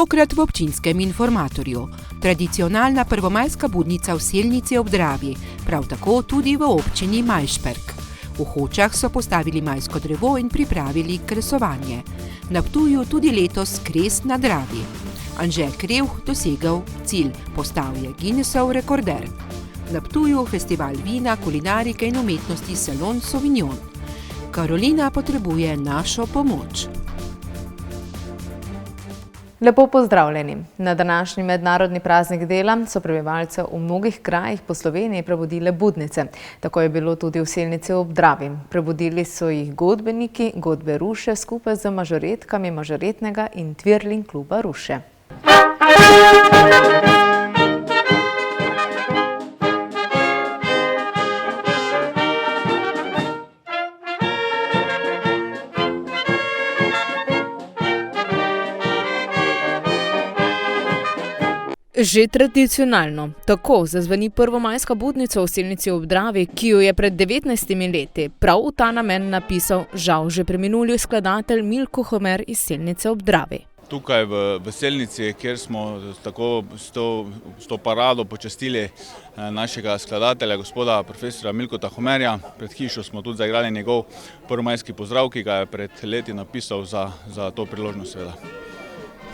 Tokrat v občinskem informatorju. Tradicionalna prvomajska budnica v Selnici ob Dravi, prav tako tudi v občini Majšperk. V Hočah so postavili majsko drevo in pripravili kresovanje. Na Ptuju tudi letos kres na Dravi. Anže Krevh dosegel cilj, postal je Guinnessov rekorder. Na Ptuju festival vina, kulinarike in umetnosti Salon Sauvignon. Karolina potrebuje našo pomoč. Lepo pozdravljeni. Na današnji mednarodni praznik dela so prebivalce v mnogih krajih po Sloveniji prebudile budnice. Tako je bilo tudi v Selnici ob Dravi. Prebudili so jih godbeniki, godbe Ruše skupaj z mažoretkami mažoretnega in Twirling kluba Ruše. Že tradicionalno. Tako zazveni prvomajska budnica v Selnici ob Dravi, ki jo je pred 19 leti prav v ta namen napisal žal že preminuli skladatelj Milko Homer iz Selnice ob Dravi. Tukaj v Selnici, kjer smo tako s to parado počastili našega skladatelja, gospoda profesora Milkota Homerja. Pred hišo smo tudi zaigrali njegov prvomajski pozdrav, ki ga je pred leti napisal za to priložnost seveda.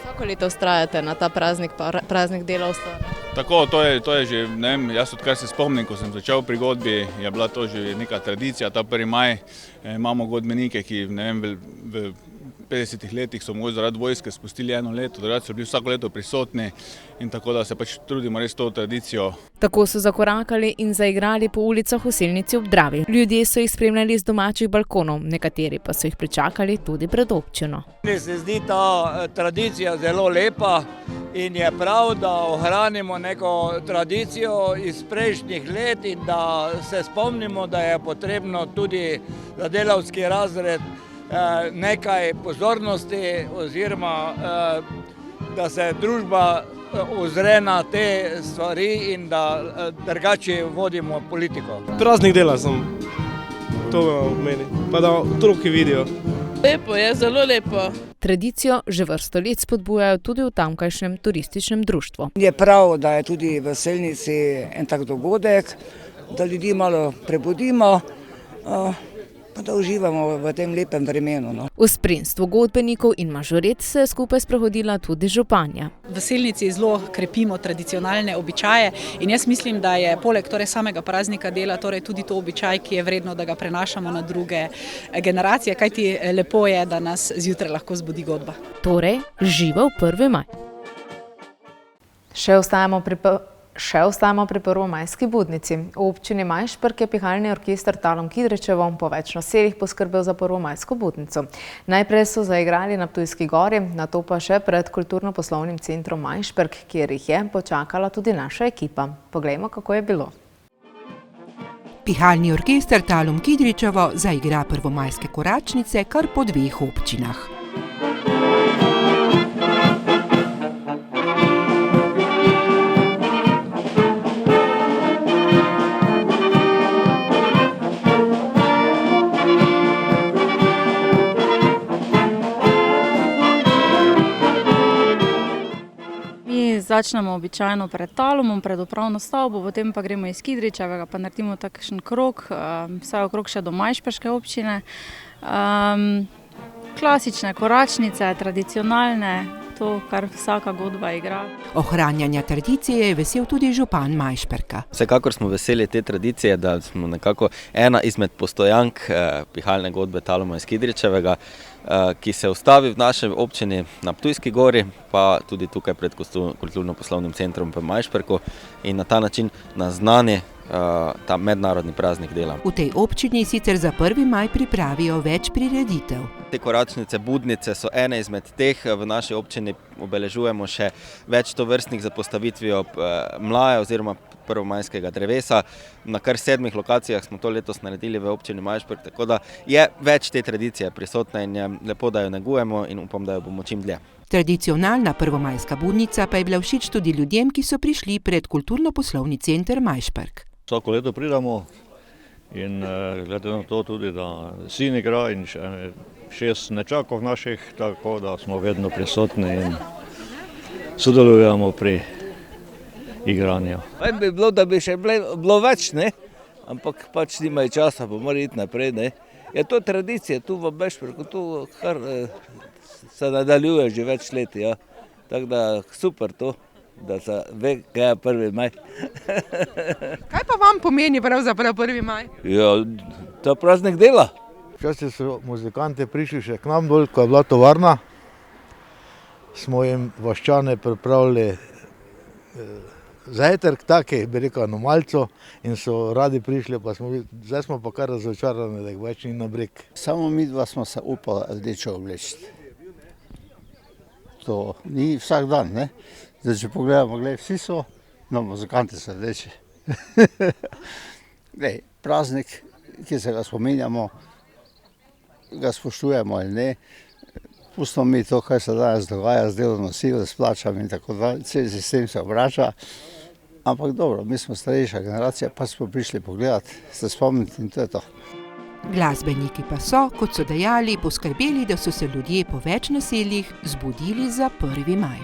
Vsako leto vztrajate na ta praznik delavstva? Tako, to je že, ne vem, jaz odkar se spomnim, ko sem začel pri godbi, je bila to že neka tradicija, ta 1. maj. Imamo godbenike, ki ne vem, v 50 letih so mogoče zaradi vojske spustili 1 leto, drugače so bili vsako leto prisotni in tako da se pač trudimo res to tradicijo. Tako so zakorakali in zaigrali po ulicah v Selnici ob Dravi. Ljudje so jih spremljali z domačih balkonov, nekateri pa so jih pričakali tudi pred občino. Meni se zdi ta tradicija zelo lepa in je prav, da ohranimo neko tradicijo iz prejšnjih let in da se spomnimo, da je potrebno tudi za delavski razred nekaj pozornosti oziroma da se družba ozre na te stvari in da drugače vodimo politiko. Praznik dela sem, to meni, pa da otroci vidijo. Lepo je, zelo lepo. Tradicijo že vrsto let spodbujajo tudi v tamkajšnjem turističnem društvu. Je prav, da je tudi v Selnici en tak dogodek, da ljudi malo prebudimo, pa da uživamo v tem lepem vremenu. No. V spremstvu godbenikov in mažoret se je skupaj sprehodila tudi županja. V Selnici zelo krepimo tradicionalne običaje in jaz mislim, da je poleg samega praznika dela tudi to običaj, ki je vredno, da ga prenašamo na druge generacije, kajti lepo je, da nas zjutraj lahko zbudi godba. Torej, živel 1. maj. Še ostajamo pri prvomajski budnici. V občini Majšperk je pihalni orkester Talum Kidričevo po več naseljih poskrbel za prvomajsko budnico. Najprej so zaigrali na Ptujski gori, nato pa še pred kulturno-poslovnim centrom Majšperk, kjer jih je počakala tudi naša ekipa. Poglejmo, kako je bilo. Pihalni orkester Talum Kidričevo zaigra prvomajske koračnice kar po 2 občinah. Začnemo običajno pred Talumom, pred upravno stavbo, potem pa gremo iz Kidričevega, pa naredimo takšen krog, vse okrog še do Majšperške občine. Klasične koračnice, tradicionalne, to, kar vsaka godba igra. Ohranjanja tradicije je vesel tudi župan Majšperka. Vsekakor smo veseli te tradicije, da smo nekako ena izmed postojank pihalne godbe Taluma iz Kidričevega, ki se ustavi v naši občini na Ptujski gori, pa tudi tukaj pred kulturno-poslovnim centrom v Majšperku in na ta način naznani ta mednarodni praznik dela. V tej občini sicer za 1. maj pripravijo več prireditev. Te koračnice, budnice so ene izmed teh. V naši občini obeležujemo še več tovrstnih za postavitvijo mlaja oziroma prvomajskega drevesa. Na kar 7 lokacijah smo to letos naredili v občini Majšperk, tako da je več te tradicije prisotne in je lepo, da jo negujemo in upam, da jo bomo čim dlje. Tradicionalna prvomajska budnica pa je bila všeč tudi ljudem, ki so prišli pred kulturno-poslovni center Majšperk. Vsako leto pridemo in glede na to tudi, da sin igra in 6 nečakov naših, tako da smo vedno prisotni in sodelujemo pri igranju. Fajn bi bilo, da bi še bilo več, ne? Ampak pač nimajo časa, pa mora iti naprej. Ne? Je to tradicija, tu v Majšperku, tu kar se nadaljuje že več let. Ja. Tako da super to, da se ve, kaj je 1. maj. Kaj pa vam pomeni pravzaprav 1. maj? Ja, to je praznik dela. Včasih so muzikanti prišli še k nam dol, ko je bila tovarna. Smo jim vaščane pripravili zajtrk, taki, bi rekel, anomalco, in so radi prišli, pa zdaj smo pa kar razočarani, da jih več ni na breg. Samo mi dva smo se upali rdečo obleči. To ni vsak dan, ne? Zdaj, če pogledamo, vsi so, no, muzikanti so rdeči. Praznik, ki se ga spominjamo, ga spoštujemo ali ne, pustimo mi to, kaj se danes dogaja z delovno silo, s plačami in tako dalje, cel sistem se obrača, ampak dobro, mi smo starejša generacija, pa smo prišli pogledati, se spomniti in to je to. Glasbeniki pa so, kot so dejali, poskrbeli, da so se ljudje po več naseljih zbudili za 1. maj.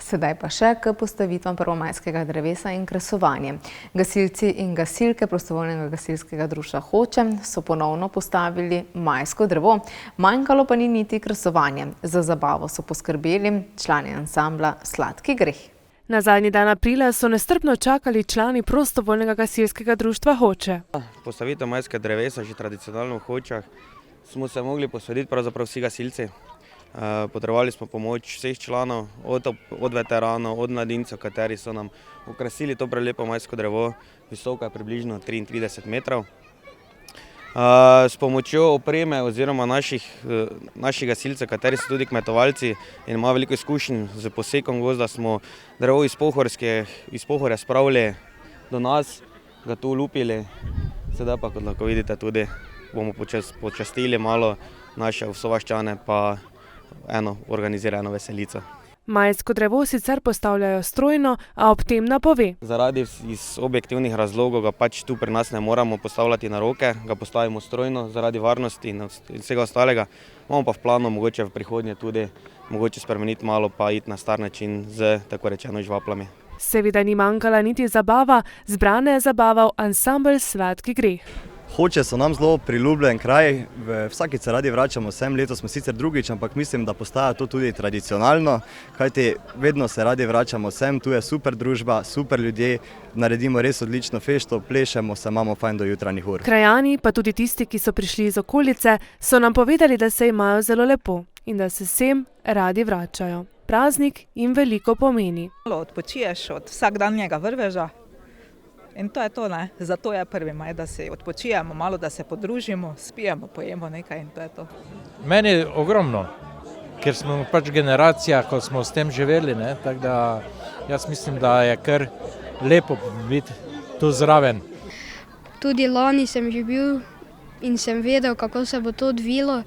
Sedaj pa še k postavitvam prvomajskega drevesa in kresovanje. Gasilci in gasilke prostovoljnega gasilskega društva Hoče so ponovno postavili majsko drevo, manjkalo pa ni niti kresovanje. Za zabavo so poskrbeli člani ansambla Sladki greh. Na zadnji dan aprila so nestrpno čakali člani prostovoljnega gasilskega društva Hoče. Postavitev majskega drevesa, že tradicionalno v Hočah, smo se mogli posvetiti pravzaprav vsi gasilci. Potrebovali smo pomoč vseh članov, od veteranov, od mladincev, kateri so nam okrasili to prelepo majsko drevo, visoko je približno 33 metrov. S pomočjo opreme oziroma naših gasilcev, kateri so tudi kmetovalci in imajo veliko izkušenj z posekom gozda, smo drevo iz Pohorja spravili do nas, ga tu lupili. Sedaj pa, kot lahko vidite, tudi bomo počastili malo naše sovaščane pa eno organizirano veselico. Majsko drevo sicer postavljajo strojno, a ob tem napove. Zaradi iz objektivnih razlogov ga pač tu pri nas ne moramo postavljati na roke, ga postavimo strojno zaradi varnosti in vsega ostalega. Imamo pa v planu mogoče v prihodnje tudi mogoče spremeniti malo pa iti na star način z tako rečeno žvaplami. Seveda ni manjkala niti zabava, zbrane je zabaval ansambel Sladki greh. Hoče so nam zelo priljubljen kraj, vsakič se radi vračamo sem, letos smo sicer drugič, ampak mislim, da postaja to tudi tradicionalno, kajti vedno se radi vračamo sem, tu je super družba, super ljudje, naredimo res odlično fešto, plešemo se, imamo fajn do jutranjih ur. Krajani, pa tudi tisti, ki so prišli iz okolice, so nam povedali, da se imajo zelo lepo in da se sem radi vračajo. Praznik jim veliko pomeni. Odpočiješ od vsakdanjega vrveža. In to je to, ne? Zato je 1. maj, da se odpočijemo, malo da se podružimo, spijemo, pojemo nekaj in to je to. Meni je ogromno, ker smo pač generacija, ko smo s tem živeli, ne? Tako da jaz mislim, da je kar lepo biti tu zraven. Tudi lani sem že bil in sem vedel, kako se bo to odvilo.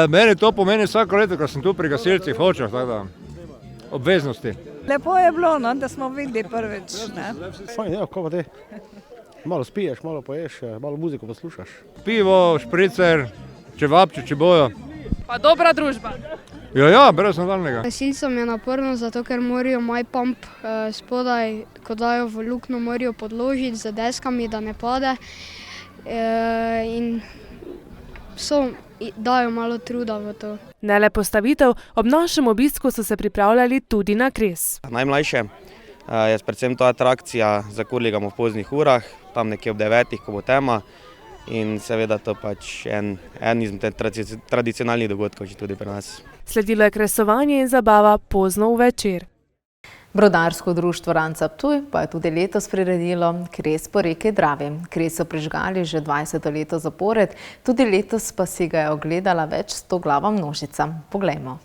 Meni to pomeni vsako leto, ko sem tu pri gasilcih Hočah, tako da obveznosti. Lepo je bilo, no, da smo videli prvič. Fajn, ja, kako pa te? Malo spiješ, malo poješ, malo muziko poslušaš. Pivo, špricer, čevapči, če bojo. Pa dobra družba. Ja, brez nadaljnega. Gasilcem je naporno, zato ker morajo maj pump spodaj, ko dajo v luknjo, morajo podložiti z deskami, da ne pade. In dajo malo truda v to. Ne le postavitev, ob našem obisku so se pripravljali tudi na kres. Najmlajše je predvsem to atrakcija za kurligamo v poznih urah, tam nekje ob 9, ko bo tema. In seveda to pač en izmed tradicionalnih dogodkov že tudi pri nas. Sledilo je kresovanje in zabava pozno v večer. Brodarsko društvo Ranca Ptuj pa je tudi letos priredilo kres po reki Dravi. Kres so prižgali že 20. leto zapored, tudi letos pa si ga je ogledala več 100-glava množica. Poglejmo.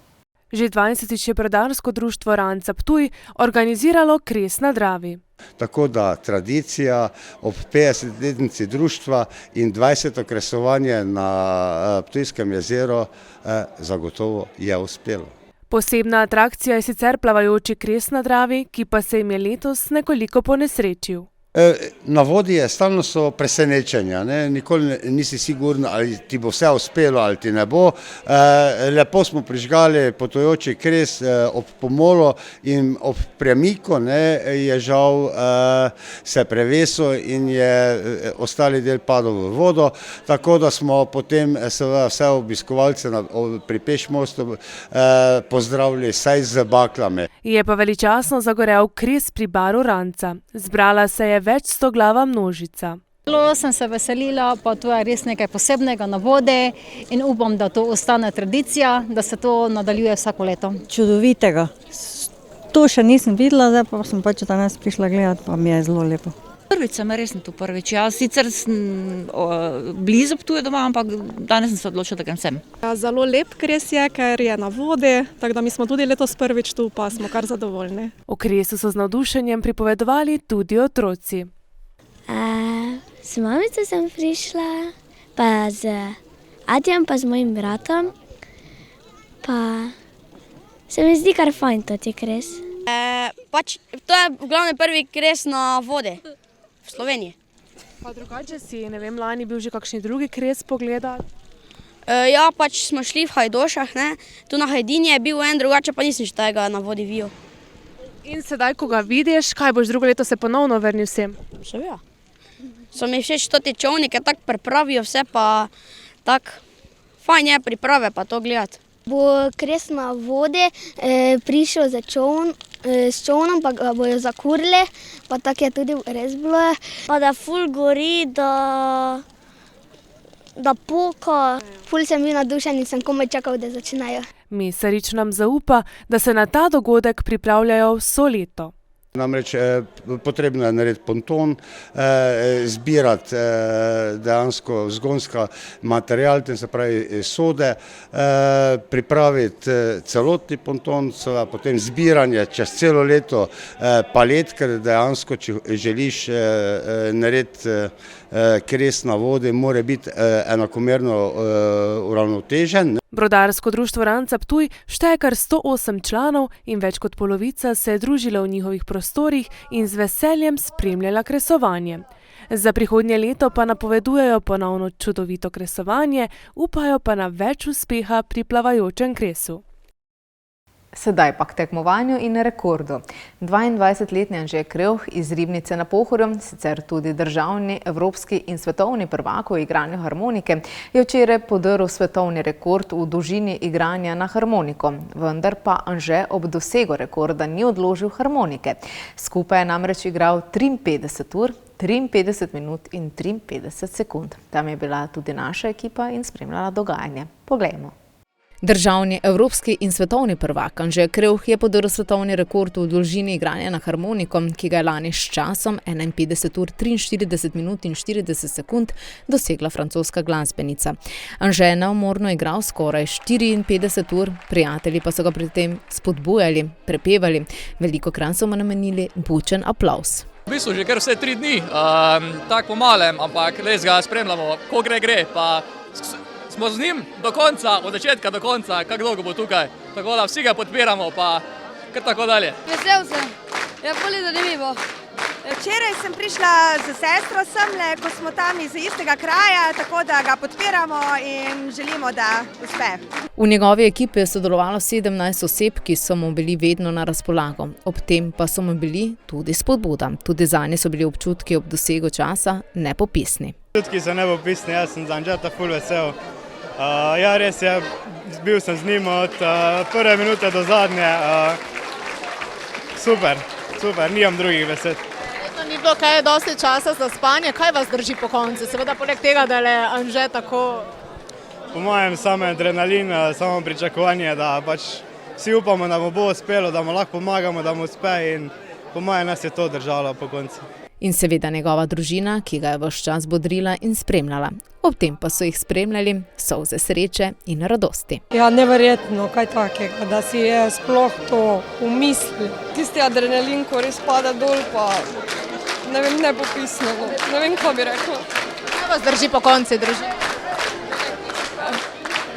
Že 20. je brodarsko društvo Ranca Ptuj organiziralo kres na Dravi. Tako da tradicija ob 50-letnici društva in 20. kresovanje na Ptujskem jezeru zagotovo je uspelo. Posebna atrakcija je sicer plavajoči kres na Dravi, ki pa se jim je letos nekoliko ponesrečil. Na vodi je stalno so presenečenja, ne? Nikoli nisi siguren, ali ti bo vse uspelo ali ti ne bo. Lepo smo prižgali potujoči kres ob pomolu in ob premiku, ne, je žal se prevesil in je ostali del padel v vodo, tako da smo potem seveda vse obiskovalce pri Pešmostu pozdravili saj z baklami. Je pa veličastno zagorel kres pri baru Ranca. Zbrala se je več stoglava množica. Zelo sem se veselila, pa to je res nekaj posebnega na vodi in upam, da to ostane tradicija, da se to nadaljuje vsako leto. Čudovitega. To še nisem videla, zdaj pa sem pač danes prišla gledati, pa mi je zelo lepo. Prvič sem resno tu prvič. Jaz sicer sem blizu Ptuja doma, ampak danes sem se odločila, da grem sem. Zelo lep kres je, ker je na vodi, tako da mi smo tudi letos prvič tu, pa smo kar zadovoljni. O kresu so z navdušenjem pripovedovali tudi otroci. S mamico sem prišla, pa z Adjem, pa z mojim bratom, pa se mi zdi kar fajn toti kres. To je v glavnem prvi kres na vodi. V Sloveniji. Pa drugače si, ne vem, lani bil že kakšni drugi kres pogledati? Ja, pač smo šli v Hajdošah, ne. Tu na Hajdini je bil en, drugače pa nisem še tega na vodi videl. In sedaj, ko ga vidiš, kaj boš drugo leto se ponovno vrnil sem? Seveda. So mi všeč toti čolnike, tako pripravijo vse, pa tako fajn je priprave pa to gledati. Bo kres na vodi prišel s čolnom, pa ga bojo zakurili, pa tako je tudi res bilo. Pa da ful gori, da poka. Ful sem bil nadušen in sem komaj čakal, da začnejo. Mesarič nam zaupa, da se na ta dogodek pripravljajo vso leto. Namreč potrebno je narediti ponton, zbirati dejansko vzgonska material, tem se pravi sode, pripraviti celotni ponton, potem zbiranje čez celo leto palet, ker dejansko, če želiš narediti kres na vodi, mora biti enakomerno uravnotežen. Brodarsko društvo Ranca Ptuj šteje kar 108 članov in več kot polovica se je družila v njihovih prostorih in z veseljem spremljala kresovanje. Za prihodnje leto pa napovedujejo ponovno čudovito kresovanje, upajo pa na več uspeha pri plavajočem kresu. Sedaj pa k tekmovanju in rekordu. 22-letni Anže Krevh iz Ribnice na Pohorju, sicer tudi državni, evropski in svetovni prvak v igranju harmonike, je včeraj podrl svetovni rekord v dolžini igranja na harmoniko. Vendar pa Anže ob dosegu rekorda ni odložil harmonike. Skupaj je namreč igral 53 ur, 53 minut in 53 sekund. Tam je bila tudi naša ekipa in spremljala dogajanje. Poglejmo. Državni, evropski in svetovni prvak Anže Krevh je podrl svetovni rekord v dolžini igranja na harmoniko, ki ga je lani s časom 51 ur 43 minut in 40 sekund dosegla francoska glasbenica. Anže je neumorno igral skoraj 54 ur, prijatelji pa so ga pri tem spodbujali, prepevali. Velikokrat so mu namenili bučen aplavz. V bistvu že kar vse 3 dni, tako po malem, ampak res ga spremljamo, ko gre, pa smo z njim do konca, od začetka do konca, kako dolgo bo tukaj. Tako da vsi ga podpiramo, pa kar tako dalje. Vesel sem, je bolj zanimivo. Včeraj sem prišla z sestro semle, ko smo tam iz istega kraja, tako da ga podpiramo in želimo, da uspe. V njegovi ekipi je sodelovalo 17 oseb, ki so mu bili vedno na razpolago. Ob tem pa so mu bili tudi spodbuda. Tudi zanje so bili občutki ob dosegu časa nepopisni. Občutki so nepopisni, jaz sem za Anžeta ful vesel. Ja, res je, bil sem z njim od prve minute do zadnje. Super, nimam drugih besed. Ni bilo kaj dosti časa za spanje, kaj vas drži po koncu? Seveda poleg tega, da je Anže tako... Po mojem samo adrenalin, samo pričakovanje, da pač vsi upamo, da mu bo uspelo, da mu lahko pomagamo, da mu uspe in po mojem nas je to držalo po koncu. In seveda njegova družina, ki ga je ves čas bodrila in spremljala. Ob tem pa so jih spremljali solze sreče in radosti. Ja, neverjetno, kaj takega, da si je sploh to v misli. Tisti adrenalin, ko res pada dol, pa ne vem, nepopisno, ne vem, kaj bi rekla. Kaj vas drži po konci družine?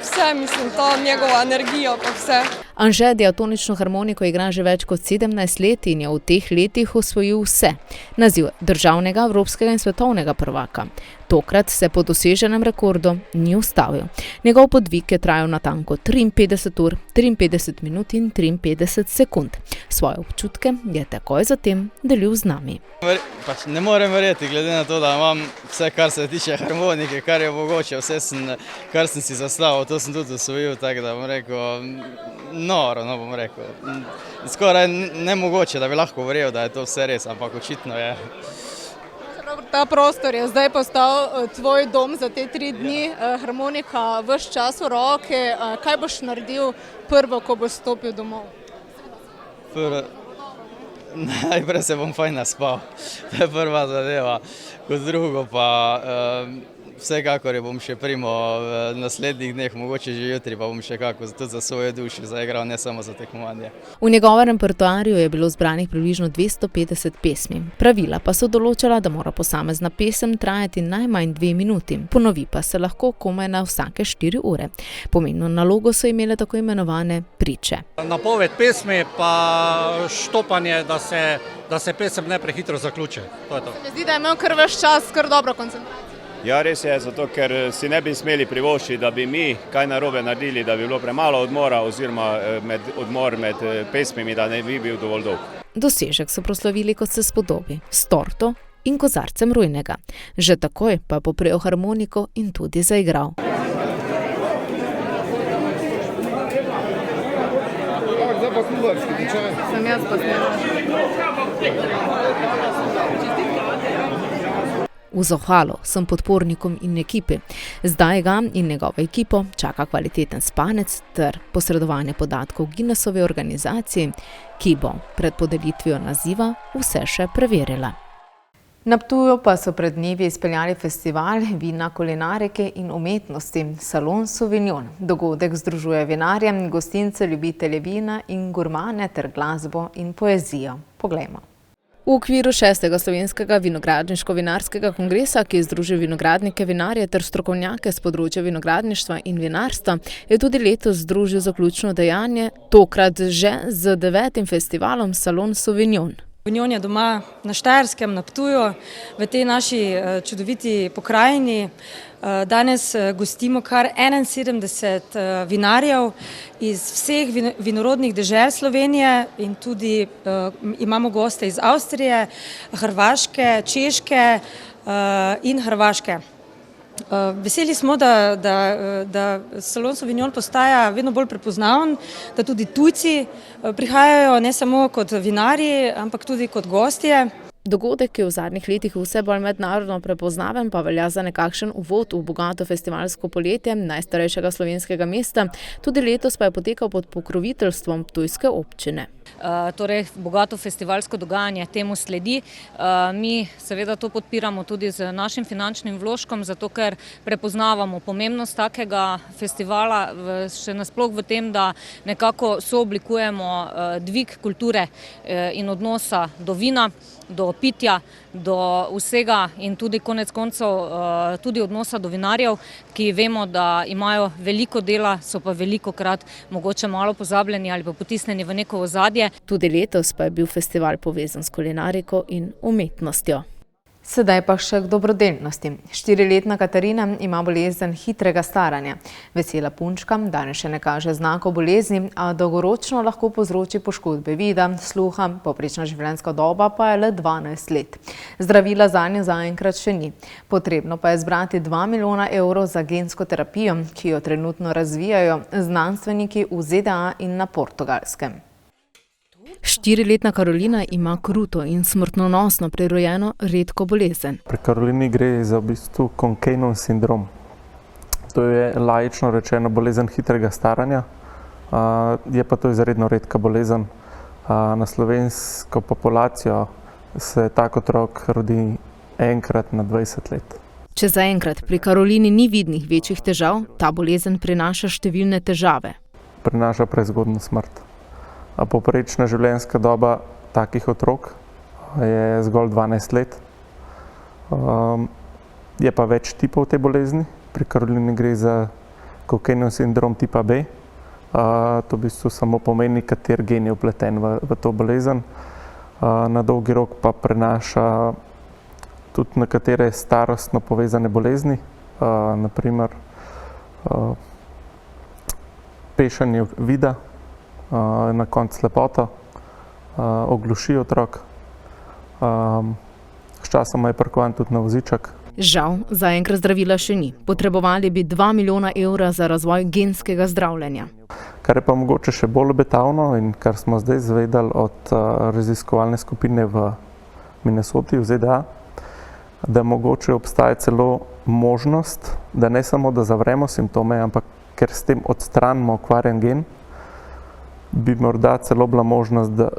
Vse, mislim, ta njegova energija, pa vse. Anže diatonično harmoniko igra že več kot 17 let in je v teh letih osvojil vse. Naziv državnega, evropskega in svetovnega prvaka. Tokrat se po doseženem rekordu ni ustavil. Njegov podvig je trajal natanko 53 ur, 53 minut in 53 sekund. Svoje občutke je takoj zatem delil z nami. Ne morem verjeti, glede na to, da imam vse, kar se tiče harmonike, kar je mogoče, vse, kar sem si zastavil, to sem tudi osvojil, tako da bom rekel, noro, no bom rekel. Skoraj nemogoče, da bi lahko verjel, da je to vse res, ampak očitno je. Ta prostor je zdaj postal tvoj dom za te 3 dni, harmonika ves čas v roke. Kaj boš naredil prvo, ko boš stopil domov? Najprej se bom fajn naspal, to je prva zadeva. Kot drugo pa vsekakor bom še primo v naslednjih dneh, mogoče že jutri, pa bom še kako tudi za svojo dušo zaigral, ne samo za tekmovanje. V njegovem repertoarju je bilo zbranih približno 250 pesmi. Pravila pa so določala, da mora posamezna pesem trajati najmanj 2 minuti. Ponovi pa se lahko komaj na vsake 4 ure. Pomembno nalogo so imele tako imenovane priče. Napoved pesmi pa štopanje, da se pesem ne prehitro zaključi. To je to. Se mi zdi, da je imel kar ves čas kar dobro koncentracijo. Ja, res je, zato ker si ne bi smeli privoščiti, da bi mi kaj narobe naredili, da bi bilo premalo odmora oziroma odmor med pesmimi, da ne bi bil dovolj dolg. Dosežek so proslavili, kot se spodobi, s torto in kozarcem rujnega. Že takoj pa je poprejel harmoniko in tudi zaigral. Sem jaz pa snela. V zahvalo sem podpornikom in ekipi. Zdaj ga in njegovo ekipo čaka kvaliteten spanec ter posredovanje podatkov Guinnessovi organizaciji, ki bo pred podelitvijo naziva vse še preverila. Na Ptuju pa so pred dnevi izpeljali festival vina, kulinarike in umetnosti Salon Sauvignon. Dogodek združuje vinarje, gostince, ljubitelje vina in gurmane ter glasbo in poezijo. Poglejmo. V okviru 6. slovenskega vinogradniško-vinarskega kongresa, ki je združil vinogradnike, vinarje ter strokovnjake s področja vinogradništva in vinarstva, je tudi letos združil zaključno dejanje, tokrat že z 9. festivalom Salon Sauvignon. Sauvignon je doma na Štajerskem, na Ptuju, v tej naši čudoviti pokrajini. Danes gostimo kar 71 vinarjev iz vseh vinorodnih dežel Slovenije in tudi imamo goste iz Avstrije, Hrvaške, Češke in Hrvaške. Veseli smo, da Salon Sauvignon postaja vedno bolj prepoznaven, da tudi tujci prihajajo ne samo kot vinarji, ampak tudi kot gostje. Dogodek, ki je v zadnjih letih vse bolj mednarodno prepoznaven, pa velja za nekakšen uvod v bogato festivalsko poletje najstarejšega slovenskega mesta. Tudi letos pa je potekal pod pokroviteljstvom ptujske občine. Torej, bogato festivalsko dogajanje temu sledi. Mi seveda to podpiramo tudi z našim finančnim vložkom, zato ker prepoznavamo pomembnost takega festivala, še nasploh v tem, da nekako sooblikujemo dvig kulture in odnosa do vina, do pitja, do vsega in tudi konec koncev tudi odnosa do vinarjev, ki vemo, da imajo veliko dela, so pa velikokrat mogoče malo pozabljeni ali pa potisnjeni v neko ozadje. Tudi letos pa je bil festival povezan s kulinariko in umetnostjo. Sedaj pa še k dobrodelnosti. 4-letna Katarina ima bolezen hitrega staranja. Vesela punčka danes še ne kaže znakov bolezni, a dolgoročno lahko povzroči poškodbe vida, sluha, povprečna življenjska doba pa je le 12 let. Zdravila zanjo zaenkrat še ni. Potrebno pa je zbrati 2 milijona evrov za gensko terapijo, ki jo trenutno razvijajo znanstveniki v ZDA in na Portugalskem. 4-letna Karolina ima kruto in smrtonosno prirojeno redko bolezen. Pri Karolini gre za v bistvu Concanavan sindrom. To je laično rečeno bolezen hitrega staranja, je pa to izredno redka bolezen. Na slovensko populacijo se tak otrok rodi enkrat na 20 let. Če zaenkrat pri Karolini ni vidnih večjih težav, ta bolezen prinaša številne težave. Prinaša prezgodnjo smrt. Povprečna življenjska doba takih otrok je zgolj 12 let. Je pa več tipov te bolezni. Pri Karolini gre za Concanavan sindrom tipa B. To v bistvu samo pomeni, kater gen je vpleten v to bolezen. Na dolgi rok pa prenaša tudi nekatere starostno povezane bolezni, naprimer pešanje vida, na koncu slepota, ogluši otrok. Sčasoma je parkovan tudi na voziček. Žal, zaenkrat zdravila še ni. Potrebovali bi 2 milijona evra za razvoj genskega zdravljenja. Kar je pa mogoče še bolj obetavno in kar smo zdaj izvedeli od raziskovalne skupine v Minnesoti v ZDA, da mogoče obstaja celo možnost, da ne samo da zavremo simptome, ampak ker s tem odstranimo okvarjen gen, bi morda celo bila možnost, da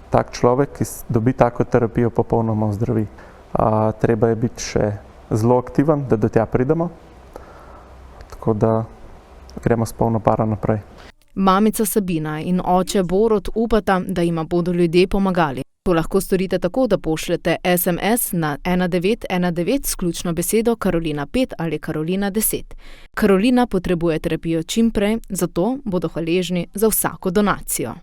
tak človek, ki dobi tako terapijo, popolnoma ozdravi. Treba je biti še zelo aktiven, da do tja pridemo, tako da gremo s polno paro naprej. Mamica Sabina in oče Borut upata, da jima bodo ljudje pomagali. To lahko storite tako, da pošljete SMS na 1919 s ključno besedo Karolina 5 ali Karolina 10. Karolina potrebuje terapijo čim prej, zato bodo hvaležni za vsako donacijo.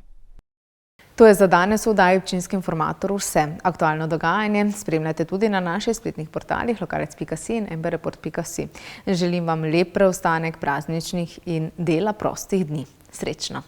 To je za danes v oddaji Občinski informator vse. Aktualno dogajanje spremljate tudi na naših spletnih portalih lokalec.si in mbreport.si. Želim vam lep preostanek prazničnih in dela prostih dni. Srečno!